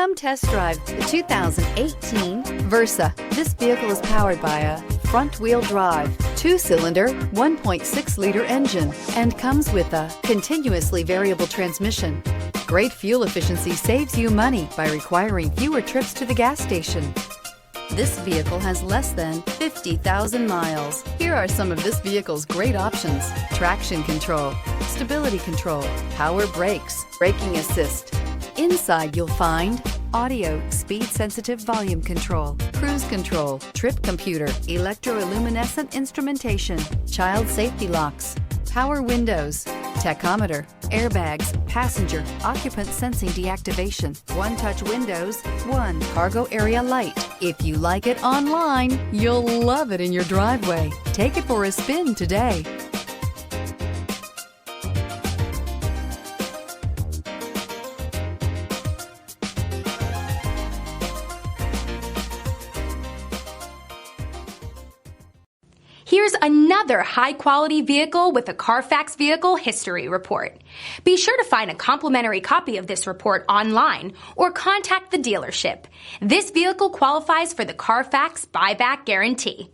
Come test drive the 2018 Versa. This vehicle is powered by a front-wheel drive, 2-cylinder, 1.6-liter engine, and comes with a continuously variable transmission. Great fuel efficiency saves you money by requiring fewer trips to the gas station. This vehicle has less than 50,000 miles. Here are some of this vehicle's great options: traction control, stability control, power brakes, braking assist. Inside you'll find audio, speed-sensitive volume control, cruise control, trip computer, electroluminescent instrumentation, child safety locks, power windows, tachometer, airbags, passenger, occupant sensing deactivation, one-touch windows, one cargo area light. If you like it online, you'll love it in your driveway. Take it for a spin today. Here's another high-quality vehicle with a Carfax Vehicle History Report. Be sure to find a complimentary copy of this report online or contact the dealership. This vehicle qualifies for the Carfax Buyback Guarantee.